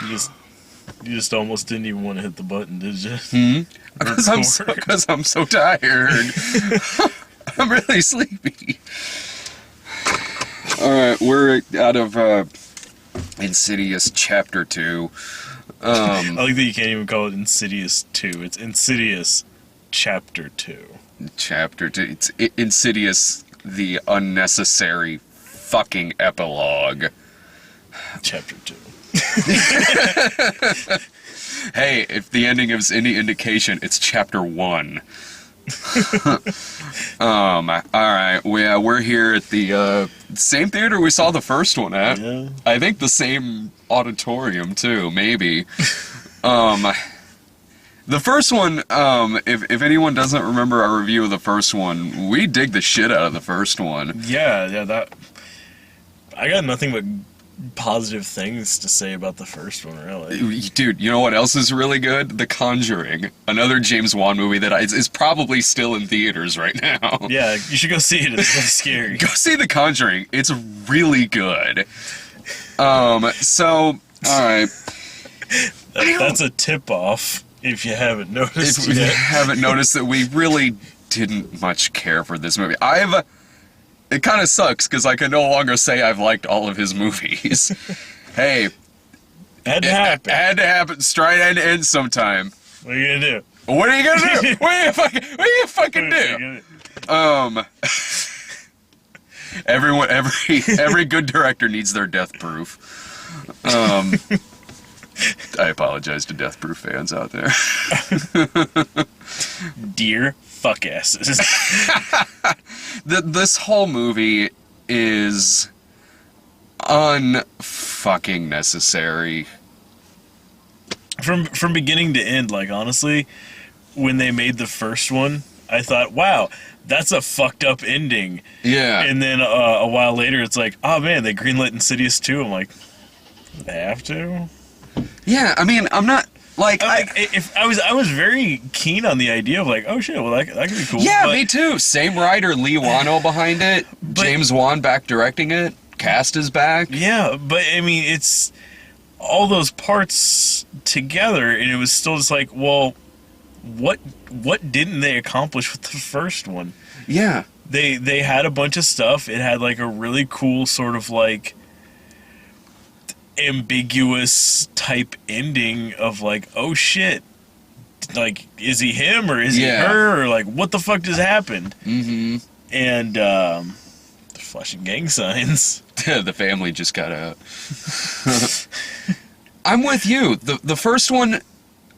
You just you just almost didn't even want to hit the button, did you? Because I'm so tired. I'm really sleepy. All right, we're out of Insidious Chapter 2. I like that you can't even call it Insidious 2. It's Insidious Chapter 2. Chapter 2. It's Insidious, the unnecessary fucking epilogue. Chapter 2. Hey, if the ending is any indication, it's Chapter 1. Alright, we're here at the same theater we saw the first one at. Yeah. I think the same auditorium too, maybe. The first one, if anyone doesn't remember our review of the first one, we dig the shit out of the first one. Yeah, that... I got nothing but positive things to say about the first one, really. Dude, you know what else is really good? The Conjuring, another James Wan movie that is probably still in theaters right now. Yeah, you should go see it. It's really scary. Go see The Conjuring. It's really good. So, alright. That's a tip-off, if you haven't noticed If you yet. haven't noticed that we really didn't much care for this movie. It kind of sucks, because I can no longer say I've liked all of his movies. Hey. Had to happen. Had to happen. Straight had to end sometime. What are you gonna do? What are you gonna do? What are you fucking do? Every good director needs their death proof. I apologize to Death Proof fans out there. Dear fuck asses. This whole movie is unfucking necessary. From beginning to end, like, honestly, when they made the first one, I thought, wow, that's a fucked up ending. Yeah. And then a while later, it's like, oh man, they greenlit Insidious 2. I'm like, they have to? Yeah, I mean, I'm not like I was very keen on the idea of like, oh shit, well that could be cool. Yeah, but, me too. Same writer, Lee Wano behind it. James Wan back directing it. Cast is back. Yeah, but I mean, it's all those parts together, and it was still just like, well, what didn't they accomplish with the first one? Yeah. They had a bunch of stuff. It had like a really cool sort of like ambiguous type ending of like, oh shit, like, is he him or is he her, or like, what the fuck just happened? Mm-hmm. And the flashing gang signs. The family just got out. I'm with you. The first one,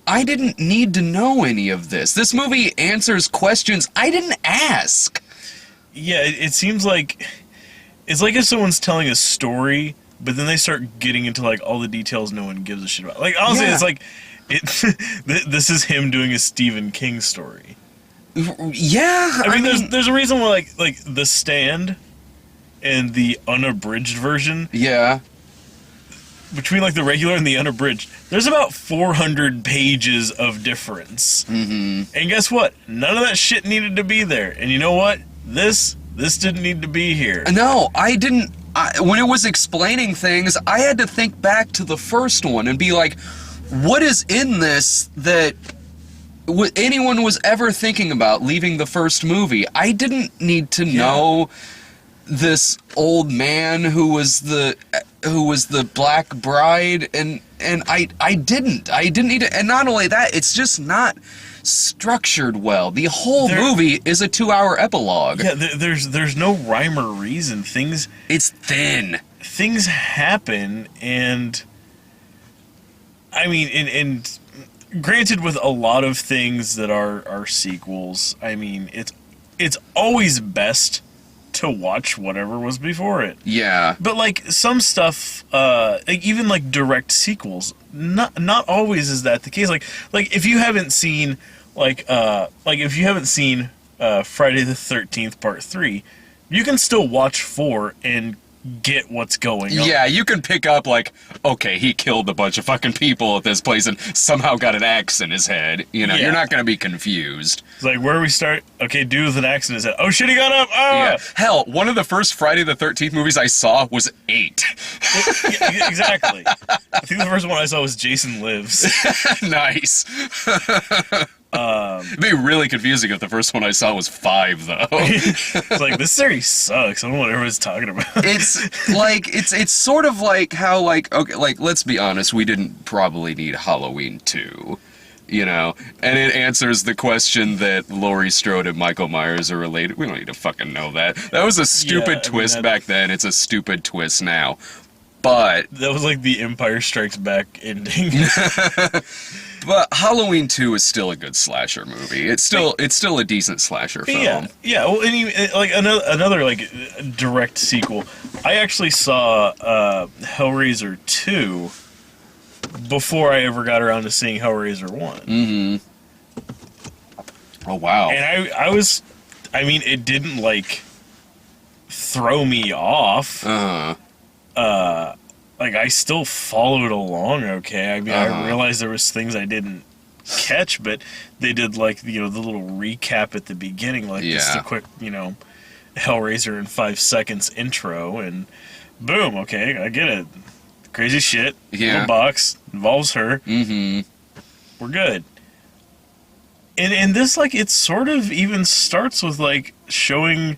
I didn't need to know any of this. This movie answers questions I didn't ask. Yeah, it seems like it's like if someone's telling a story, but then they start getting into like all the details no one gives a shit about. Like, honestly, it's like this is him doing a Stephen King story. Yeah, I mean, there's a reason why like The Stand and the unabridged version. Yeah. Between like the regular and the unabridged, there's about 400 pages of difference. Mm-hmm. And guess what? None of that shit needed to be there. And you know what? This didn't need to be here. No, I didn't. When it was explaining things, I had to think back to the first one and be like, what is in this that anyone was ever thinking about leaving the first movie? I didn't need to know this old man who was the Black Bride, and I didn't need to. And not only that, it's just not structured well. The whole movie is a 2-hour epilogue. Yeah, there's no rhyme or reason. It's thin. Things happen, and I mean, and granted, with a lot of things that are sequels, I mean, it's always best to watch whatever was before it. Yeah. But like some stuff, like even like direct sequels, not always is that the case. Like if you haven't seen Friday the 13th Part 3, you can still watch 4 and get what's going on. Yeah, you can pick up, like, okay, he killed a bunch of fucking people at this place and somehow got an axe in his head. You know, Yeah. you're not going to be confused. It's like, where do we start? Okay, dude with an axe in his head. Oh shit, he got up! Ah! Yeah. Hell, one of the first Friday the 13th movies I saw was 8. Yeah, exactly. I think the first one I saw was Jason Lives. Nice. It'd be really confusing if the first one I saw was 5, though. It's like, this series sucks. I don't know what everyone's talking about. It's like it's sort of like how, like, okay, like, let's be honest, we didn't probably need Halloween 2, you know, and it answers the question that Laurie Strode and Michael Myers are related. We don't need to fucking know that. That was a stupid twist back then. It's a stupid twist now. But that was like the Empire Strikes Back ending. but Halloween 2 is still a good slasher movie. It's still a decent slasher film. Yeah. Well, and even, like another like direct sequel. I actually saw Hellraiser 2 before I ever got around to seeing Hellraiser 1. Mm-hmm. Oh wow. And I mean, it didn't like throw me off. Like, I still followed along okay. I mean, I realized there was things I didn't catch, but they did, like, you know, the little recap at the beginning, like just a quick, you know, Hellraiser in 5 seconds intro, and boom, okay, I get it. Crazy shit, little box, involves her, we're good. And this, like, it sort of even starts with, like, showing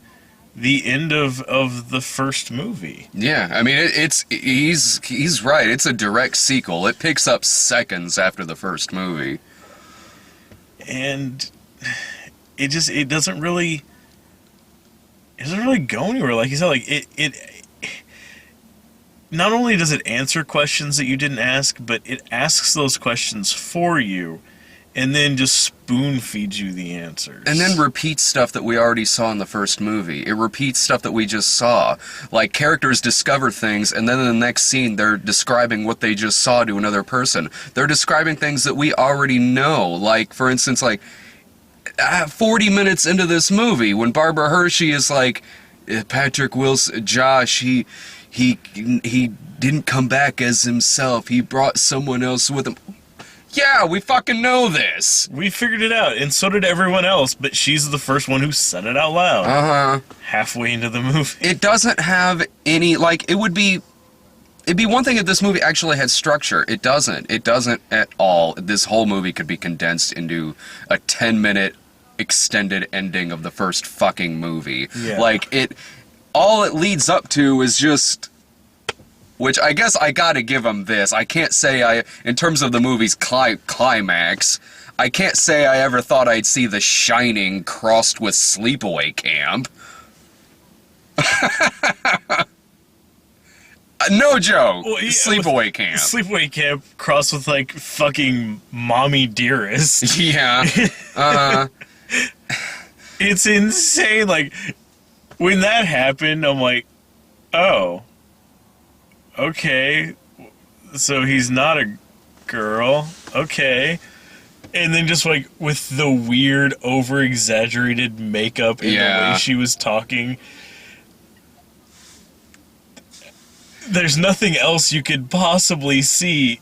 the end of the first movie. Yeah, I mean, he's right. It's a direct sequel. It picks up seconds after the first movie. And it doesn't really go anywhere. Like you said, like it not only does it answer questions that you didn't ask, but it asks those questions for you, and then just spoon feeds you the answers. And then repeats stuff that we already saw in the first movie. It repeats stuff that we just saw. Like, characters discover things, and then in the next scene, they're describing what they just saw to another person. They're describing things that we already know. Like, for instance, like, 40 minutes into this movie, when Barbara Hershey is like, Patrick Wilson, Josh, he didn't come back as himself. He brought someone else with him. Yeah, we fucking know this. We figured it out, and so did everyone else, but she's the first one who said it out loud. Halfway into the movie. It doesn't have any, like, it'd be one thing if this movie actually had structure. It doesn't. It doesn't at all. This whole movie could be condensed into a 10-minute extended ending of the first fucking movie. Yeah. Like, all it leads up to is just... Which, I guess I gotta give them this. I can't say in terms of the movie's climax, I can't say I ever thought I'd see The Shining crossed with Sleepaway Camp. No joke. Well, yeah, Sleepaway Camp. Sleepaway Camp crossed with, like, fucking Mommy Dearest. Yeah. It's insane. Like, when that happened, I'm like, oh. Okay, so he's not a girl. Okay. And then just, like, with the weird, over-exaggerated makeup and the way she was talking, there's nothing else you could possibly see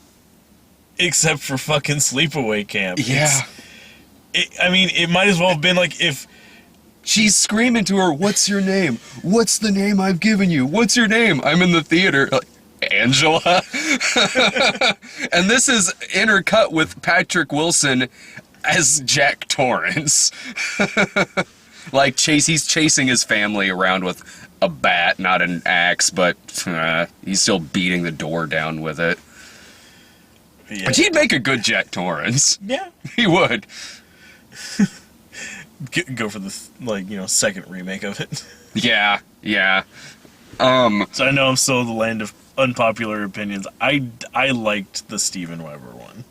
except for fucking Sleepaway Camp. Yeah. I mean, it might as well have been, like, if... She's screaming to her, "What's your name? What's the name I've given you? What's your name?" I'm in the theater. Like, Angela. And this is intercut with Patrick Wilson as Jack Torrance. Like, he's chasing his family around with a bat, not an axe, but he's still beating the door down with it. Yeah. But he'd make a good Jack Torrance. Yeah. He would. Go for the, like, you know, second remake of it. Yeah. So I know I'm still in the land of unpopular opinions. I liked the Steven Weber one.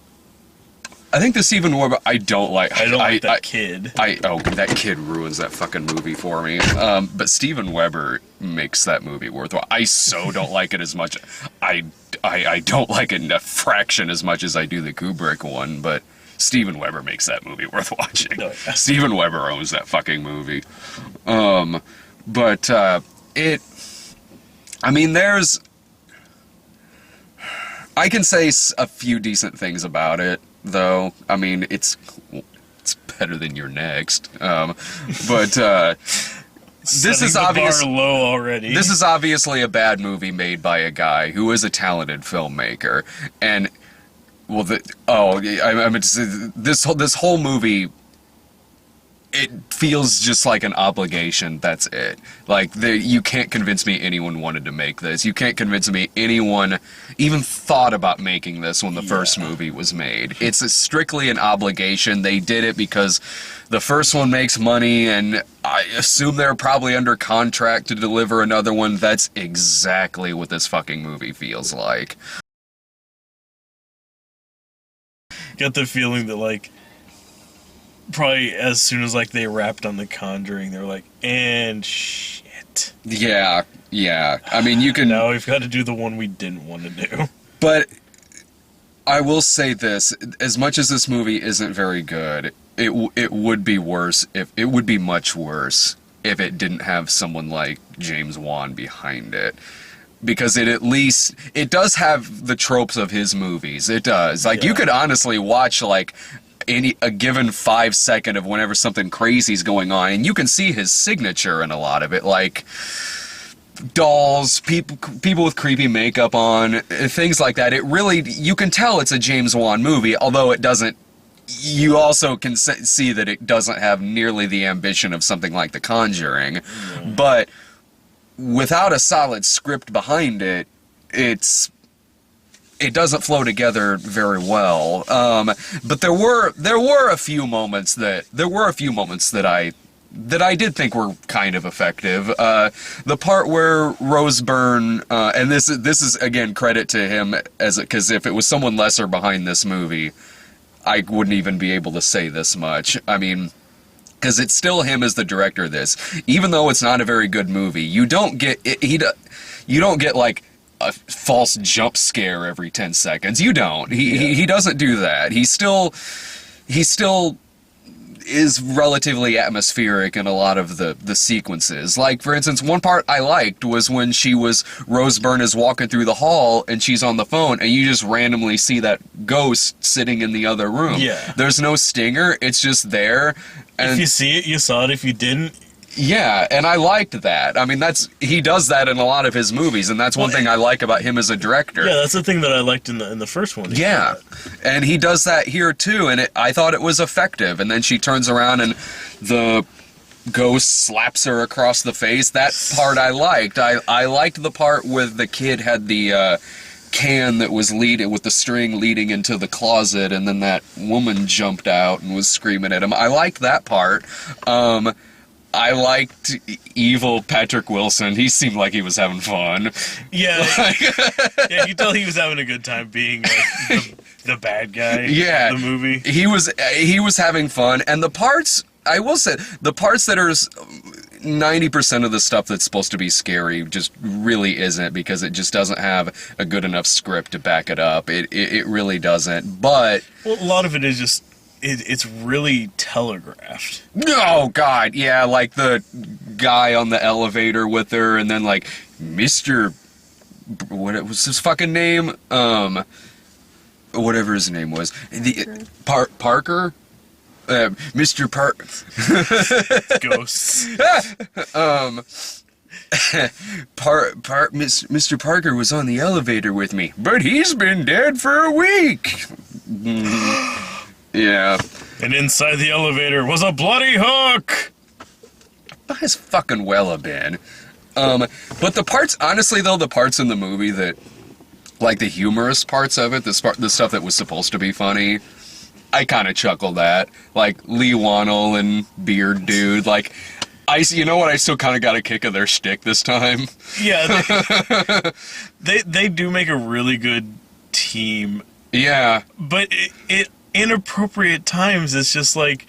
I think the Steven Weber, I don't like. I don't like that kid. That kid ruins that fucking movie for me. But Steven Weber makes that movie worthwhile. I so don't like it as much. I don't like it in a fraction as much as I do the Kubrick one, but Steven Weber makes that movie worth watching. Oh, yeah. Steven Weber owns that fucking movie. But I mean, I can say a few decent things about it, though. I mean, it's better than your next. But this is obvious. The bar low already. This is obviously a bad movie made by a guy who is a talented filmmaker, and well, I mean, this whole movie. It feels just like an obligation, that's it. Like, you can't convince me anyone wanted to make this. You can't convince me anyone even thought about making this when the first movie was made. It's strictly an obligation. They did it because the first one makes money, and I assume they're probably under contract to deliver another one. That's exactly what this fucking movie feels like. Get the feeling that, like, probably as soon as like they wrapped on The Conjuring, they were like, and shit. Yeah. I mean, you can. Now we've got to do the one we didn't want to do. But I will say this: as much as this movie isn't very good, it would be worse if it would be much worse if it didn't have someone like James Wan behind it. Because it does have the tropes of his movies. It does. Like, you could honestly watch like a given 5 second of whenever something crazy's going on, and you can see his signature in a lot of it, like dolls, people with creepy makeup on, things like that. It really, you can tell it's a James Wan movie, although it doesn't. You also can see that it doesn't have nearly the ambition of something like The Conjuring, but without a solid script behind it, it doesn't flow together very well. But there were a few moments that I did think were kind of effective. The part where Rose Byrne, and this is again credit to him, because if it was someone lesser behind this movie, I wouldn't even be able to say this much. I mean, because it's still him as the director of this, even though it's not a very good movie. You don't get you don't get like a false jump scare every 10 seconds. You don't. He doesn't do that. He still is relatively atmospheric in a lot of the sequences. Like, for instance, one part I liked was when Rose Byrne is walking through the hall and she's on the phone, and you just randomly see that ghost sitting in the other room. Yeah. There's no stinger. It's just there. And if you see it, you saw it. If you didn't, yeah, and I liked that. I mean, he does that in a lot of his movies, and that's one thing I like about him as a director. Yeah, that's the thing that I liked in the first one. Yeah, and he does that here too, and I thought it was effective. And then she turns around and the ghost slaps her across the face. That part I liked. I liked the part where the kid had the can that was with the string leading into the closet, and then that woman jumped out and was screaming at him. I liked that part. I liked evil Patrick Wilson. He seemed like he was having fun. Yeah, yeah, you could tell he was having a good time being like, the bad guy. Yeah, of the movie. He was having fun, and the parts, I will say, the parts that are 90% of the stuff that's supposed to be scary just really isn't, because it just doesn't have a good enough script to back it up. It really doesn't. But well, a lot of it is just. It's really telegraphed. Oh, God, yeah, like the guy on the elevator with her, and then, like, Mr. What was his fucking name? Whatever his name was. Parker? Mr. Ghosts. Mr. Parker was on the elevator with me, but he's been dead for a week. Yeah. And inside the elevator was a bloody hook! Might as fucking well have been. But the parts, honestly though, the parts in the movie that, like the humorous parts of it, the stuff that was supposed to be funny, I kind of chuckled at. Like Lee Wannell and Beard Dude, like, you know what, I still kind of got a kick of their shtick this time. Yeah, they do make a really good team. Yeah. But it inappropriate times, it's just like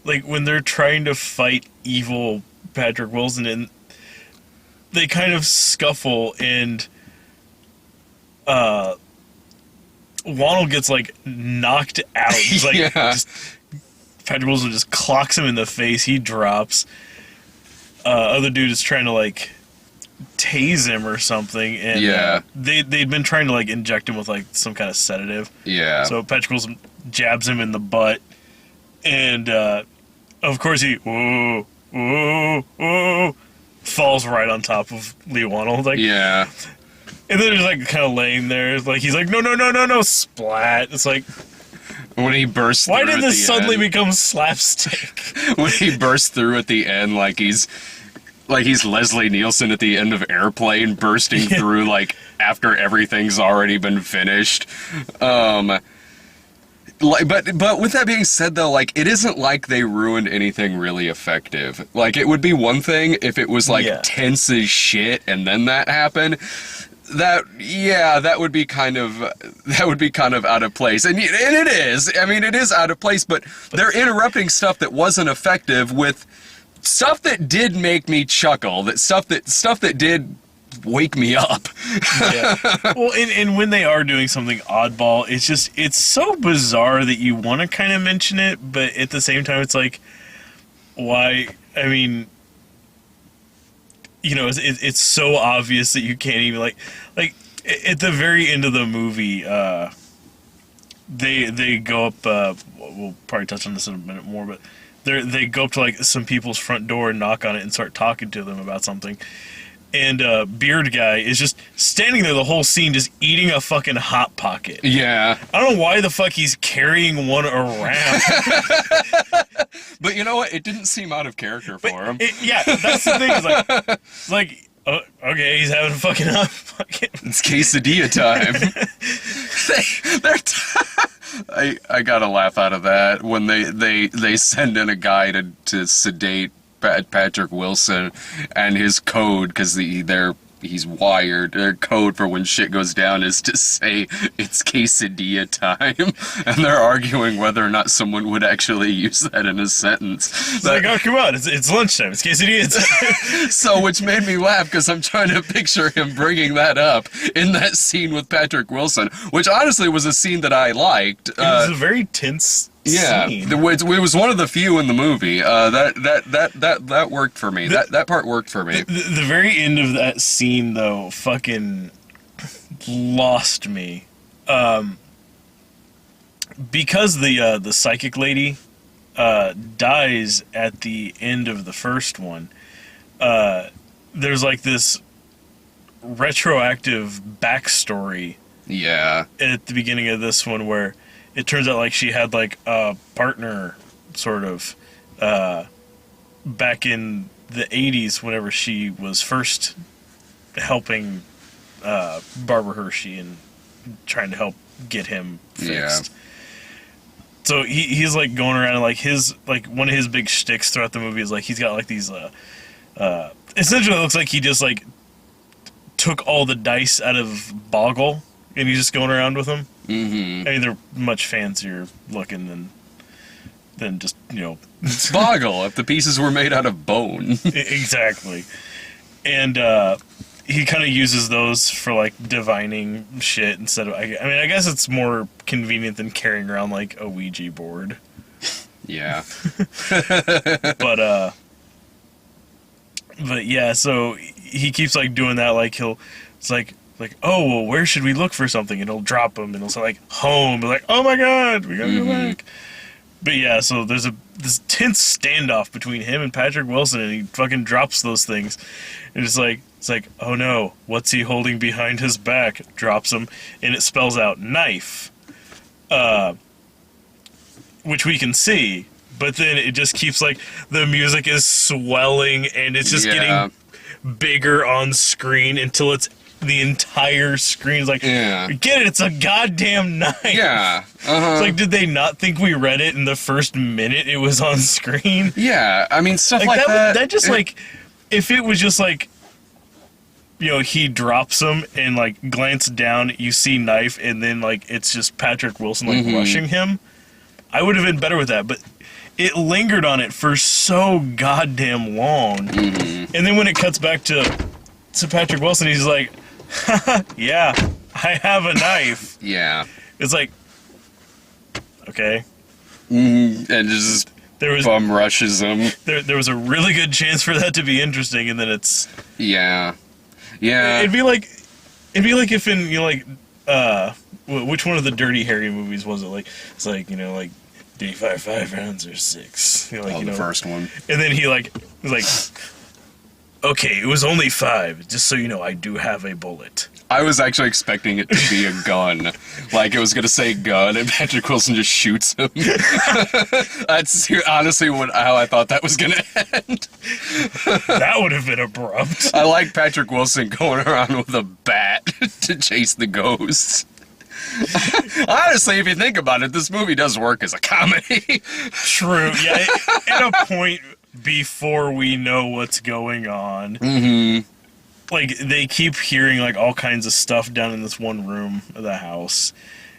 when they're trying to fight evil Patrick Wilson, and they kind of scuffle, and Wannell gets like knocked out. He's like, yeah. Patrick Wilson just clocks him in the face. He drops. Other dude is trying to like tase him or something, and Yeah. they'd been trying to like inject him with like some kind of sedative. Yeah. So Patrick Wilson jabs him in the butt, and of course he falls right on top of Lee Wannell, like, Yeah. and then he's like kind of laying there, like he's like no, splat. It's like, When he bursts why through did at this the suddenly end, become slapstick? when he bursts through at the end, like he's Leslie Nielsen at the end of Airplane, bursting through like after everything's already been finished. Like, but with that being said, though, like, it isn't like they ruined anything really effective. Like, it would be one thing if it was like tense as shit and then that happened. That would be kind of out of place, and it is. I mean, it is out of place, but they're interrupting stuff that wasn't effective with stuff that did make me chuckle. That stuff that did wake me up. Yeah. Well, and when they are doing something oddball, it's so bizarre that you want to kind of mention it, but at the same time, it's like, why? I mean, you know, it's so obvious that you can't even like at the very end of the movie, they go up. We'll probably touch on this in a minute more, but they go up to like some people's front door and knock on it and start talking to them about something. And Beard Guy is just standing there the whole scene, just eating a fucking Hot Pocket. Yeah. I don't know why the fuck he's carrying one around. But you know what? It didn't seem out of character for him. Yeah, that's the thing. It's like okay, he's having a fucking Hot Pocket. It's quesadilla time. I gotta laugh out of that when they send in a guy to sedate Patrick Wilson, and his code, because he's wired, their code for when shit goes down is to say it's quesadilla time, and they're arguing whether or not someone would actually use that in a sentence. It's like, oh, come on, it's lunchtime, it's quesadilla time. So, which made me laugh, because I'm trying to picture him bringing that up in that scene with Patrick Wilson, which honestly was a scene that I liked. It was a very tense scene. It was one of the few in the movie. That worked for me. That part worked for me. The very end of that scene, though, fucking lost me. Because the psychic lady dies at the end of the first one, there's like this retroactive backstory at the beginning of this one where it turns out like she had like a partner sort of back in the 80s whenever she was first helping Barbara Hershey and trying to help get him fixed. So he's like going around and like one of his big shticks throughout the movie is like he's got like these essentially it looks like he just like took all the dice out of Boggle and he's just going around with them. Mm-hmm. I mean, they're much fancier looking than just, you know... Boggle, if the pieces were made out of bone. Exactly. And he kind of uses those for, like, divining shit instead of... I mean, I guess it's more convenient than carrying around, like, a Ouija board. Yeah. But yeah, so he keeps, like, doing that, like, it's like, oh, well, where should we look for something? And he'll drop him, and he'll say, like, home. Be like, oh my god, we gotta go back. But yeah, so there's this tense standoff between him and Patrick Wilson, and he fucking drops those things. And it's like, oh no, what's he holding behind his back? Drops him, and it spells out knife. Which we can see, but then it just keeps, like, the music is swelling, and it's just getting bigger on screen until it's the entire screen is like, get it, it's a goddamn knife. Yeah. It's like, did they not think we read it in the first minute it was on screen? Yeah, I mean, stuff like that. That just, like, if it was just, like, you know, he drops him and, like, glance down, you see knife, and then, like, it's just Patrick Wilson, like, rushing him, I would have been better with that, but it lingered on it for so goddamn long. And then when it cuts back to Patrick Wilson, he's like, yeah, I have a knife. Yeah. It's like, okay. And just bum rushes him. There was a really good chance for that to be interesting, and then it's... Yeah. Yeah. It'd be like if in, you know, like, which one of the Dirty Harry movies was it? Like, it's like, you know, like, did he fire 5 rounds or 6? You know, like, Oh, you the know, first one. and then he like was like, okay, it was only 5. Just so you know, I do have a bullet. I was actually expecting it to be a gun. Like, it was going to say gun, and Patrick Wilson just shoots him. That's honestly how I thought that was going to end. That would have been abrupt. I like Patrick Wilson going around with a bat to chase the ghosts. Honestly, if you think about it, this movie does work as a comedy. True. Yeah. At a point before we know what's going on, like, they keep hearing like all kinds of stuff down in this one room of the house,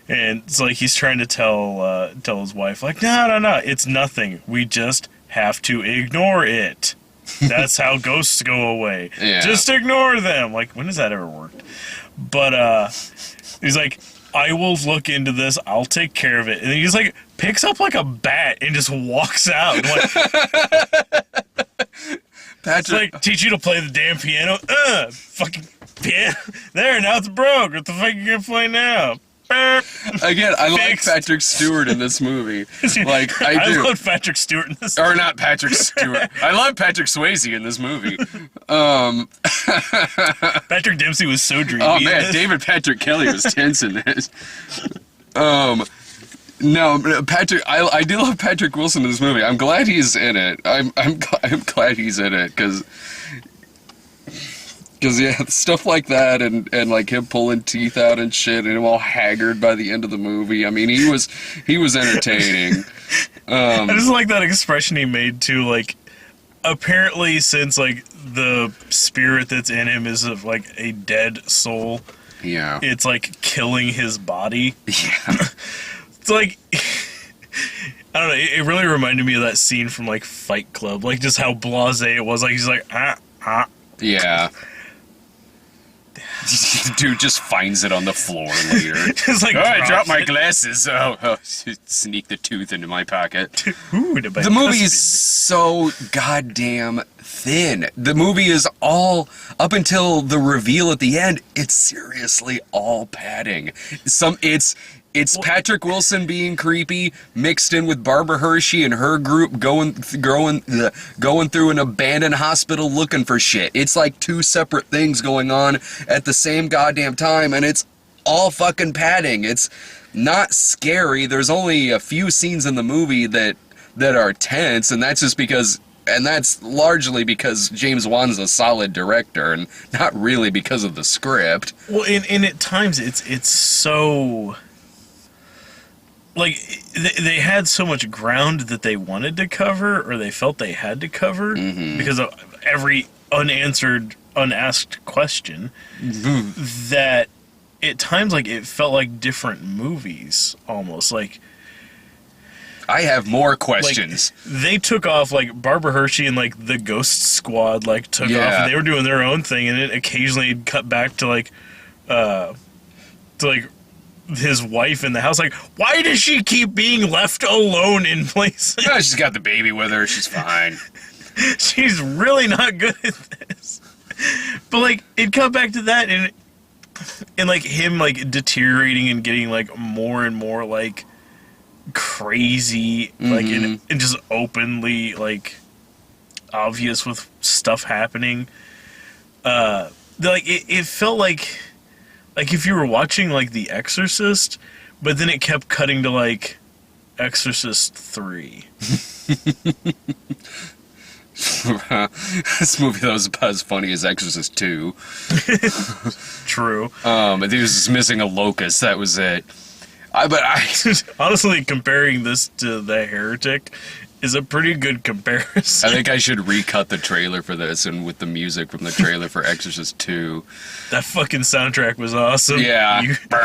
and it's like he's trying to tell his wife, like, no, it's nothing. We just have to ignore it. That's how ghosts go away. Yeah. Just ignore them. Like, when has that ever worked? But he's like, I will look into this. I'll take care of it. And then he's like, picks up like a bat and just walks out. Like, Patrick, it's like, teach you to play the damn piano. Fucking piano. There, now it's broke. What the fuck you gonna play now? again, I like Fixed. Patrick Stewart in this movie. Like, I do. love Patrick Stewart in this. Or not Patrick Stewart. I love Patrick Swayze in this movie. Patrick Dempsey was so dreamy. Oh in man, this. David Patrick Kelly was tense in this. No, Patrick. I do love Patrick Wilson in this movie. I'm glad he's in it. I'm glad he's in it because yeah, stuff like that and like him pulling teeth out and shit and him all haggard by the end of the movie. I mean, he was entertaining. I just like that expression he made too. Like, apparently, since like the spirit that's in him is of like a dead soul, Yeah. it's like killing his body. Yeah. It's like, I don't know. It really reminded me of that scene from like Fight Club. Like, just how blasé it was. Like, he's like, Yeah. Dude just finds it on the floor later. Just like, Oh, I drops dropped my it. glasses. Oh, sneak the tooth into my pocket. Ooh, The movie is so goddamn thin. The movie is all, up until the reveal at the end, it's seriously all padding. It's Patrick Wilson being creepy, mixed in with Barbara Hershey and her group going through an abandoned hospital looking for shit. It's like 2 separate things going on at the same goddamn time, and it's all fucking padding. It's not scary. There's only a few scenes in the movie that are tense, and that's just because, and that's largely because James Wan's a solid director, and not really because of the script. Well, and at times it's so, like, they had so much ground that they wanted to cover, or they felt they had to cover, because of every unasked question, that at times, like, it felt like different movies, almost. Like, I have more questions. like, they took off, like, Barbara Hershey and, like, the Ghost Squad, like, took off, Yeah. and they were doing their own thing, and it occasionally cut back to, like, his wife in the house. Like, why does she keep being left alone in places? Oh, she's got the baby with her. She's fine. She's really not good at this. But, like, it cut back to that, and like, him, like, deteriorating and getting, like, more and more, like, crazy, like, and just openly, like, obvious with stuff happening. Like, it felt like if you were watching, like, The Exorcist, but then it kept cutting to, like, Exorcist 3. This movie, though, is about as funny as Exorcist 2. True. But he was just missing a locust. That was it. Honestly, comparing this to The Heretic is a pretty good comparison. I think I should recut the trailer for this and with the music from the trailer for Exorcist 2. That fucking soundtrack was awesome. Yeah. You fucking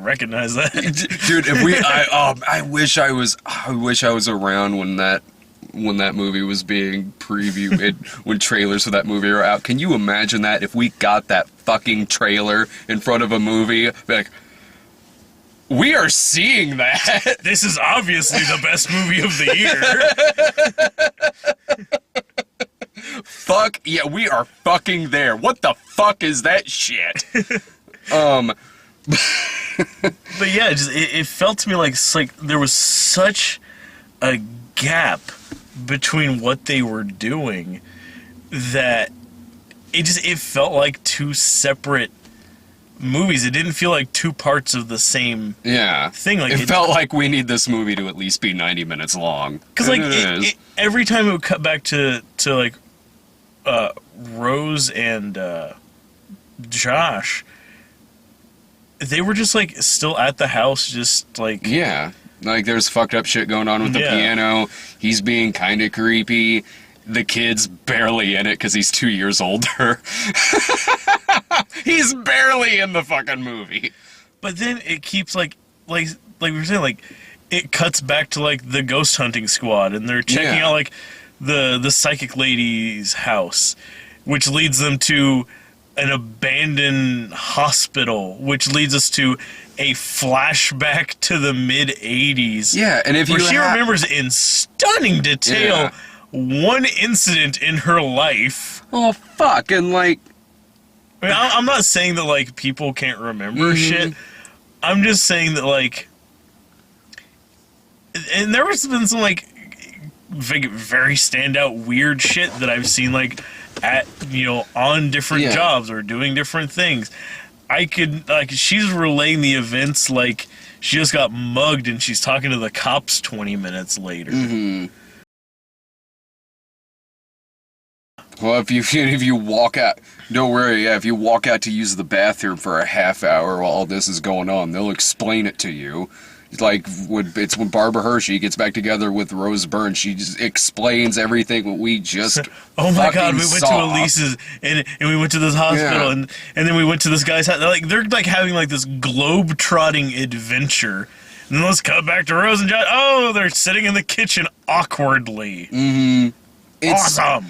recognize that. Dude, I wish I was around when that movie was being previewed, when trailers for that movie were out. Can you imagine that if we got that fucking trailer in front of a movie? Be like, we are seeing that. This is obviously the best movie of the year. fuck? Yeah, we are fucking there. What the fuck is that shit? But yeah, it felt to me like it's like there was such a gap between what they were doing that it felt like two separate movies. It didn't feel like two parts of the same thing. Like it felt like we need this movie to at least be 90 minutes long. Because like every time it would cut back to like Rose and Josh, they were just like still at the house, just like like there's fucked up shit going on with the piano. He's being kind of creepy. The kid's barely in it because he's 2 years older. He's barely in the fucking movie. But then it keeps like we were saying, like it cuts back to like the ghost hunting squad, and they're checking out like the psychic lady's house, which leads them to an abandoned hospital, which leads us to a flashback to the mid '80s. Yeah, and if where she remembers in stunning detail one incident in her life. Oh fuck! And like, I mean, I'm not saying that like people can't remember shit. I'm just saying that like, and there was been some like very standout weird shit that I've seen like at on different jobs or doing different things. I could like she's relaying the events like she just got mugged and she's talking to the cops 20 minutes later. Well, if you walk out, don't worry. If you walk out to use the bathroom for a half hour while all this is going on, they'll explain it to you. It's like when Barbara Hershey gets back together with Rose Byrne, she just explains everything we just. Oh my God, we went to Elise's and we went to this hospital and then we went to this guy's house. Like they're like having like this globe-trotting adventure. And then let's cut back to Rose and John. Oh, they're sitting in the kitchen awkwardly. It's awesome.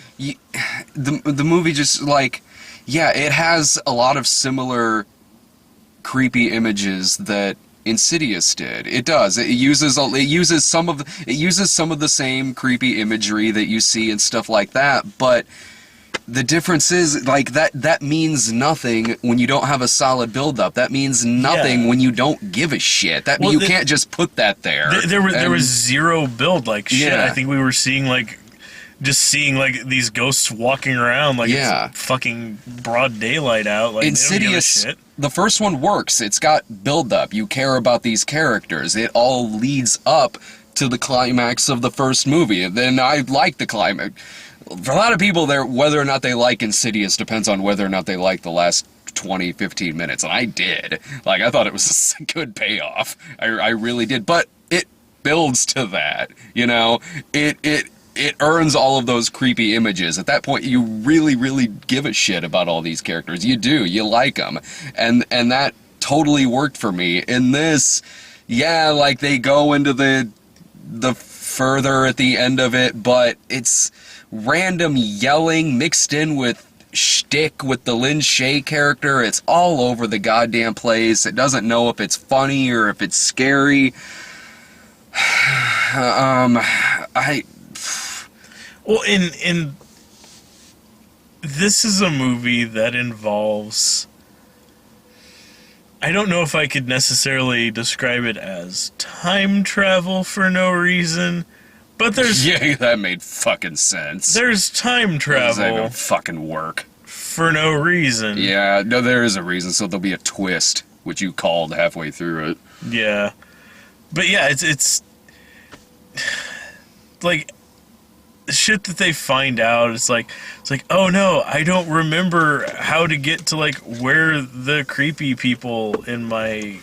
The movie just like, it has a lot of similar creepy images that Insidious did. It does. It uses some of the same creepy imagery that you see and stuff like that. But the difference is like that means nothing when you don't have a solid build-up. That means nothing when you don't give a shit. You can't just put that there. There was zero build. Like shit. I think we were seeing like. Just seeing like these ghosts walking around like it's fucking broad daylight out. Like Insidious, the first one works. It's got build-up. You care about these characters. It all leads up to the climax of the first movie. And then I like the climax. For a lot of people, whether or not they like Insidious depends on whether or not they like the last 20, 15 minutes. And I did. Like, I thought it was a good payoff. I really did. But it builds to that, It earns all of those creepy images. At that point, you really, really give a shit about all these characters. You do. You like them. And that totally worked for me. In this, like they go into the further at the end of it, but it's random yelling mixed in with shtick with the Lin Shaye character. It's all over the goddamn place. It doesn't know if it's funny or if it's scary. Well, in this is a movie that involves. I don't know if I could necessarily describe it as time travel for no reason, but there's that made fucking sense. There's time travel. That doesn't fucking work for no reason. Yeah, no, there is a reason. So there'll be a twist, which you called halfway through it. Yeah, but yeah, it's like. Shit that they find out, it's like oh no, I don't remember how to get to like where the creepy people in like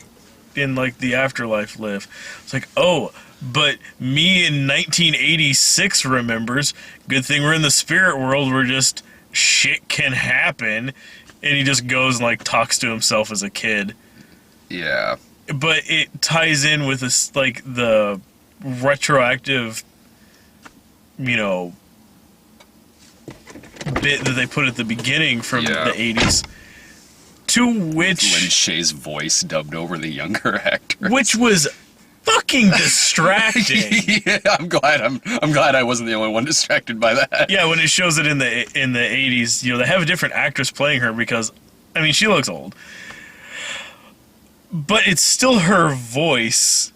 the afterlife live. It's like, oh, but me in 1986 remembers. Good thing we're in the spirit world where just shit can happen. And he just goes and like talks to himself as a kid. Yeah, but it ties in with this like the retroactive bit that they put at the beginning from the 80s, to which Lin Shaye's voice dubbed over the younger actors, which was fucking distracting. Yeah, I'm glad I wasn't the only one distracted by that. Yeah, when it shows it in the 80s, they have a different actress playing her because, I mean, she looks old, but it's still her voice.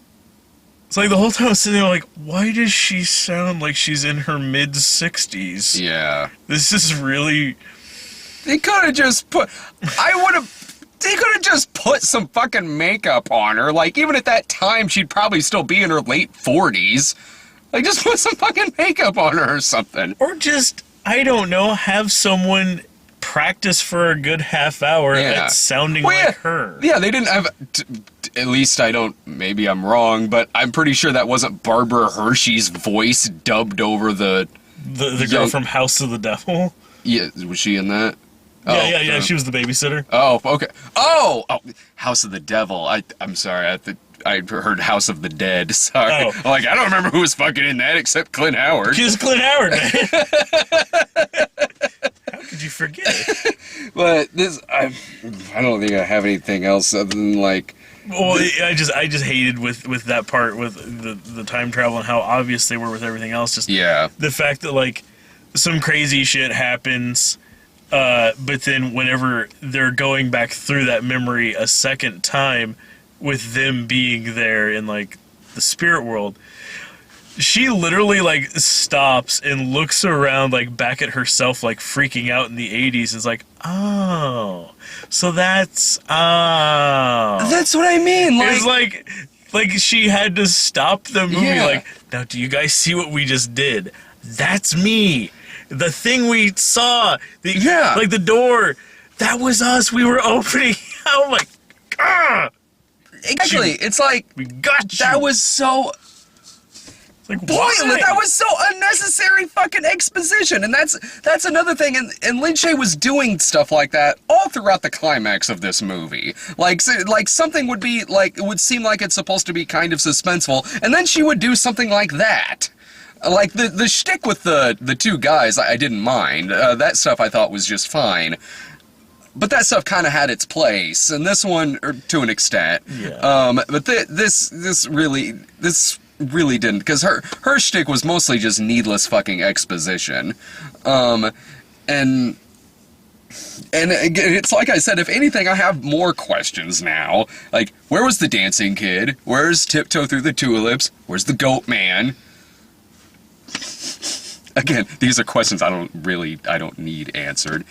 It's like the whole time I was sitting there like, why does she sound like she's in her mid-60s? Yeah. This is really... They could have just put... They could have just put some fucking makeup on her. Like, even at that time, she'd probably still be in her late 40s. Like, just put some fucking makeup on her or something. Or just, I don't know, have someone practice for a good half hour at sounding like her. Yeah, they didn't have... At least I don't... Maybe I'm wrong, but I'm pretty sure that wasn't Barbara Hershey's voice dubbed over the girl from House of the Devil? Yeah, was she in that? Yeah, she was the babysitter. Oh, okay. Oh, House of the Devil. I'm sorry, I heard House of the Dead. Sorry. Oh. Like, I don't remember who was fucking in that except Clint Howard. Just Clint Howard, man. How could you forget? But I don't think I have anything else other than like... Well, I just hated with that part with the time travel and how obvious they were with everything else. Just the fact that like some crazy shit happens, but then whenever they're going back through that memory a second time, with them being there in like the spirit world, she literally like stops and looks around like back at herself like freaking out in the 80s. Is like, oh, so that's what I mean. Like, it's like she had to stop the movie. Like, now do you guys see what we just did? That's me. The thing we saw. Like the door. That was us. We were opening. Oh my god. Exactly. It's like we got you. That was so. Like, pointless. why? That was so unnecessary fucking exposition, and that's another thing. And Lin Shaye was doing stuff like that all throughout the climax of this movie. Like something would be like, it would seem like it's supposed to be kind of suspenseful, and then she would do something like that. Like the shtick with the two guys, I didn't mind. That stuff I thought was just fine. But that stuff kind of had its place, and this one, to an extent. Yeah. But this really didn't, because her shtick was mostly just needless fucking exposition. And it's like I said, if anything, I have more questions now. Like, where was the dancing kid? Where's Tiptoe Through the Tulips? Where's the goat man? Again, these are questions I don't need answered.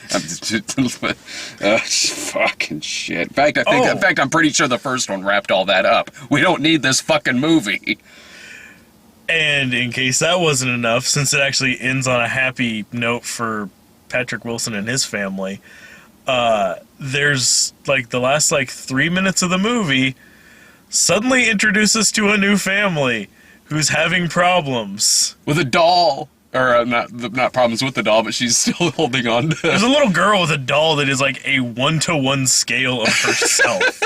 Fucking shit. In fact, I'm pretty sure the first one wrapped all that up. We don't need this fucking movie. And in case that wasn't enough, since it actually ends on a happy note for Patrick Wilson and his family, there's like the last 3 minutes of the movie suddenly introduces to a new family who's having problems with a doll. Or not problems with the doll, but she's still holding on to... There's a little girl with a doll that is like a 1-to-1 scale of herself,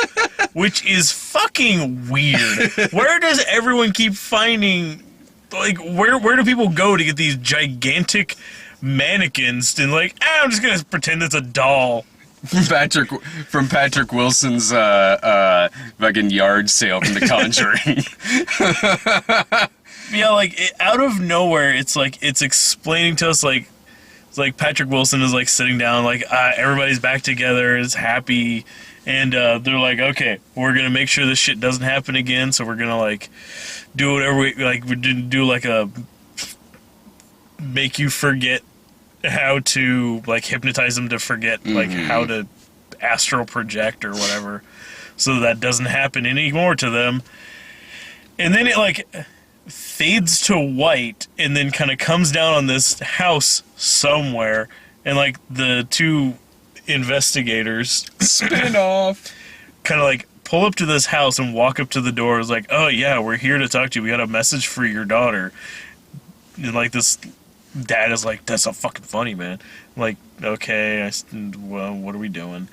which is fucking weird. Where does everyone keep finding... Like, where do people go to get these gigantic mannequins and I'm just gonna pretend it's a doll? From Patrick Wilson's fucking yard sale from The Conjuring. Yeah, out of nowhere, it's explaining to us, it's like Patrick Wilson is, sitting down, everybody's back together, is happy, and, they're like, okay, we're gonna make sure this shit doesn't happen again, so we're gonna, do whatever we do, a make you forget how to, hypnotize them to forget, how to astral project or whatever, so that doesn't happen anymore to them. And then it, fades to white and then kind of comes down on this house somewhere, and the two investigators spin off kind of pull up to this house and walk up to the door. It's like, oh yeah, we're here to talk to you, we got a message for your daughter. And this dad is like, that's not fucking funny, man. I'm like, okay, well, what are we doing?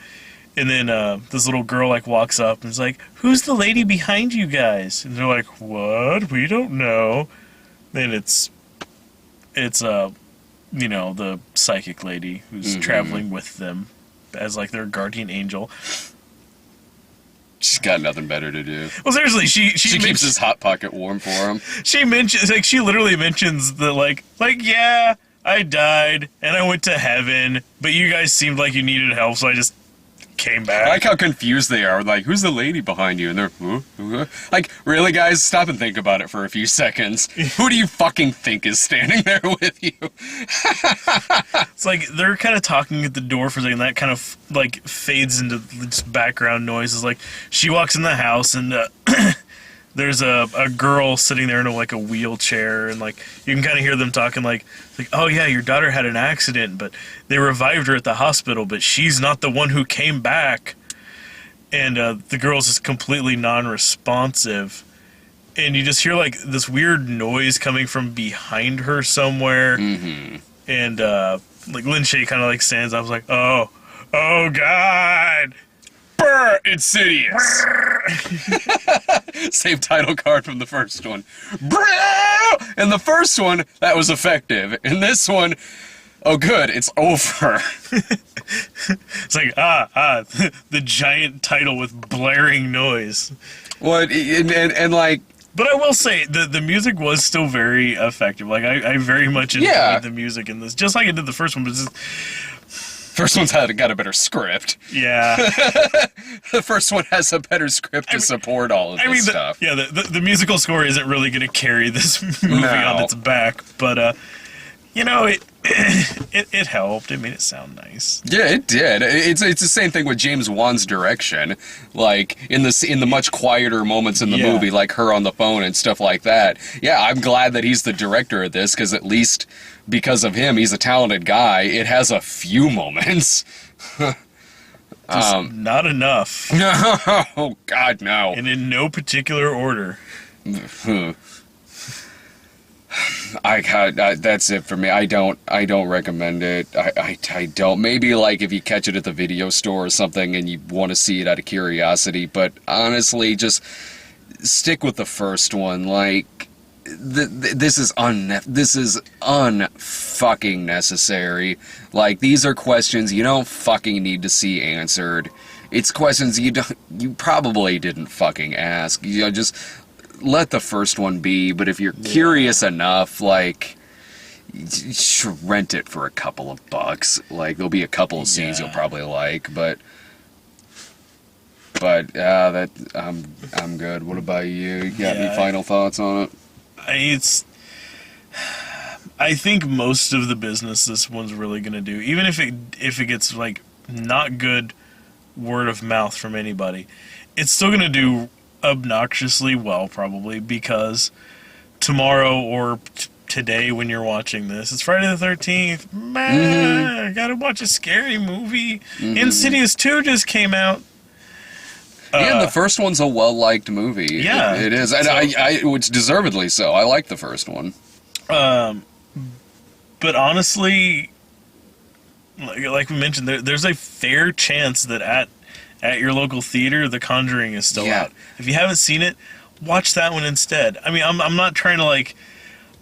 And then this little girl walks up and is like, who's the lady behind you guys? And they're like, what? We don't know. Then it's the psychic lady who's traveling with them as their guardian angel. She's got nothing better to do. Well, seriously, she Keeps his hot pocket warm for him. She mentions, like, she literally mentions the, like, yeah, I died, and I went to heaven, but you guys seemed like you needed help, so I just came back. I like how confused they are. Like, who's the lady behind you? And they're, huh? Like, really, guys? Stop and think about it for a few seconds. Who do you fucking think is standing there with you? It's like, they're kind of talking at the door for a second, that kind of, like, fades into just background noises. Like, she walks in the house, and, there's a girl sitting there in a wheelchair, and like you can kind of hear them talking like, oh yeah, your daughter had an accident, but they revived her at the hospital, but she's not the one who came back. And the girl's just completely non-responsive, and you just hear like this weird noise coming from behind her somewhere. Mm-hmm. And like Lin Shaye kind of like stands up, I was like, oh god. Brr, Insidious. Same title card from the first one. Brr! In the first one, that was effective. In this one, oh good, it's over. It's like, the giant title with blaring noise. What, and like... But I will say, the music was still very effective. Like, I very much enjoyed the music in this. Just like I did the first one, but it's just... First one's got a better script. Yeah. The first one has a better script to support all of this stuff. The musical score isn't really going to carry this movie on its back, but, you know, it helped. It made it sound nice. Yeah, it did. It's the same thing with James Wan's direction. Like, in the much quieter moments in the movie, like her on the phone and stuff like that. Yeah, I'm glad that he's the director of this, because at least... because of him, he's a talented guy. It has a few moments. Not enough. Oh, God, no. And in no particular order. That's it for me. I don't recommend it. I don't. Maybe, like, if you catch it at the video store or something and you want to see it out of curiosity. But honestly, just stick with the first one. Like... This is unfucking necessary. Like, these are questions you don't fucking need to see answered. It's questions you probably didn't fucking ask. You know, just let the first one be. But if you're curious enough, like, rent it for a couple of bucks. Like, there'll be a couple of scenes you'll probably like, but I'm good. What about you? You got any final thoughts on it? I think most of the business this one's really gonna do, even if it gets like not good word of mouth from anybody, it's still gonna do obnoxiously well, probably, because tomorrow or today when you're watching this, it's Friday the 13th. Man, I gotta watch a scary movie. Insidious 2 just came out. And the first one's a well-liked movie. Yeah. It is. And it's deservedly so. I like the first one. But honestly, like we mentioned, there's a fair chance that at your local theater, The Conjuring is still out. If you haven't seen it, watch that one instead. I mean, I'm not trying to, like...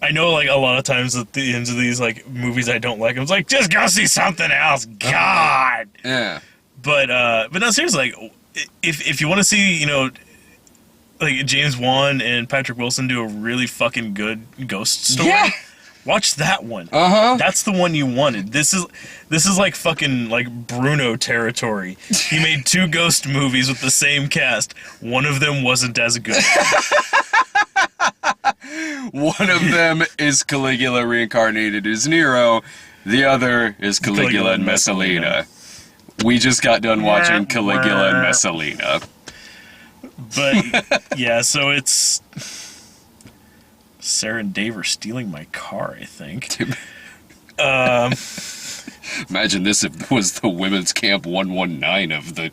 I know, like, a lot of times at the ends of these, like, movies I don't like, I was like, just go see something else. God! Yeah. But no, seriously, like... If you want to see, you know, like James Wan and Patrick Wilson do a really fucking good ghost story, watch that one. That's the one you wanted. This is like fucking like Bruno territory. He made 2 ghost movies with the same cast. One of them wasn't as good. One of them is Caligula reincarnated as Nero. The other is Caligula and Messalina. We just got done watching Caligula and Messalina. But, yeah, so it's... Sarah and Dave are stealing my car, I think. Imagine this if it was the Women's Camp 119 of the...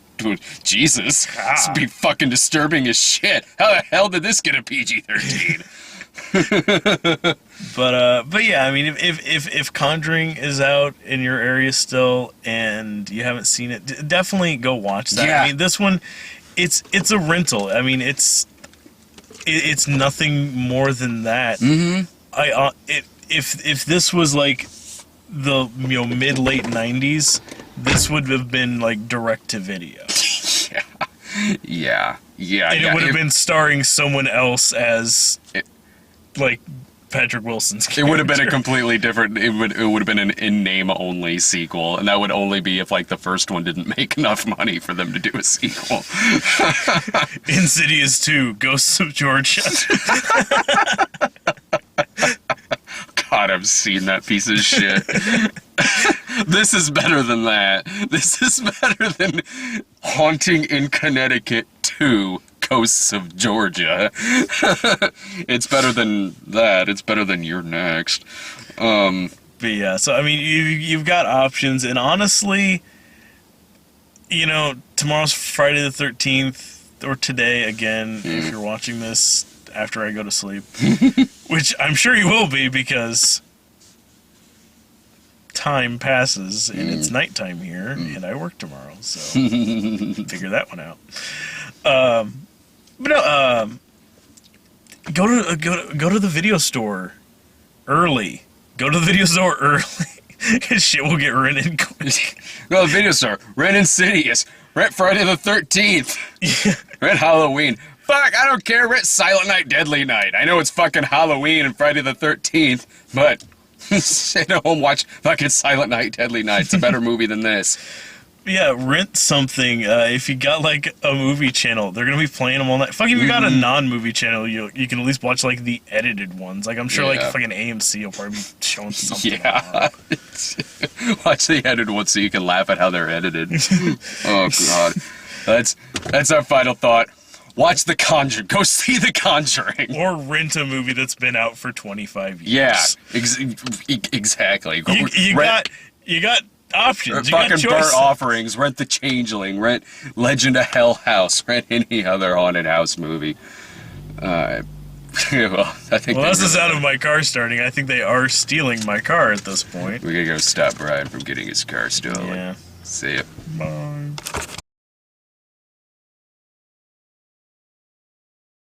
Jesus. This would be fucking disturbing as shit. How the hell did this get a PG-13? But yeah, I mean, if Conjuring is out in your area still and you haven't seen it, definitely go watch that. Yeah. I mean, this one, it's a rental. I mean, it's nothing more than that. If this was like the mid late 90s, this would have been like direct to video. Yeah. Yeah, and yeah, it would have been starring someone else as, like, Patrick Wilson's character. It would have been a completely different. It would have been an in name only sequel, and that would only be if like the first one didn't make enough money for them to do a sequel. Insidious 2: Ghosts of Georgia. God, I've seen that piece of shit. This is better than that. This is better than Haunting in Connecticut 2. Ghosts of Georgia. It's better than that. It's better than You're Next. But yeah, so I mean, you've got options, and honestly, you know, tomorrow's Friday the 13th, or today again, if you're watching this after I go to sleep, which I'm sure you will be because time passes and it's nighttime here, and I work tomorrow, so figure that one out. But no, go to the video store early. Go to the video store early, because shit will get rented quick. Go to the video store. Rent Insidious. Rent Friday the 13th. Yeah. Rent Halloween. Fuck, I don't care. Rent Silent Night, Deadly Night. I know it's fucking Halloween and Friday the 13th, but sit at home, watch fucking Silent Night, Deadly Night. It's a better movie than this. Yeah, rent something. If you got like a movie channel, they're gonna be playing them all night. Fuck, if you got a non-movie channel, you can at least watch like the edited ones. Like I'm sure like fucking AMC will probably be showing something. Yeah, watch the edited ones so you can laugh at how they're edited. Oh god, that's our final thought. Watch The Conjuring. Go see The Conjuring. Or rent a movie that's been out for 25 years. Yeah, exactly. You got options. You fucking got choices. burnt offerings. Rent The Changeling. Rent Legend of Hell House. Rent any other haunted house movie. Well, I think. Well, that's the sound of my car starting. I think they are stealing my car at this point. We gotta go stop Brian from getting his car stolen. Yeah. See ya. Bye.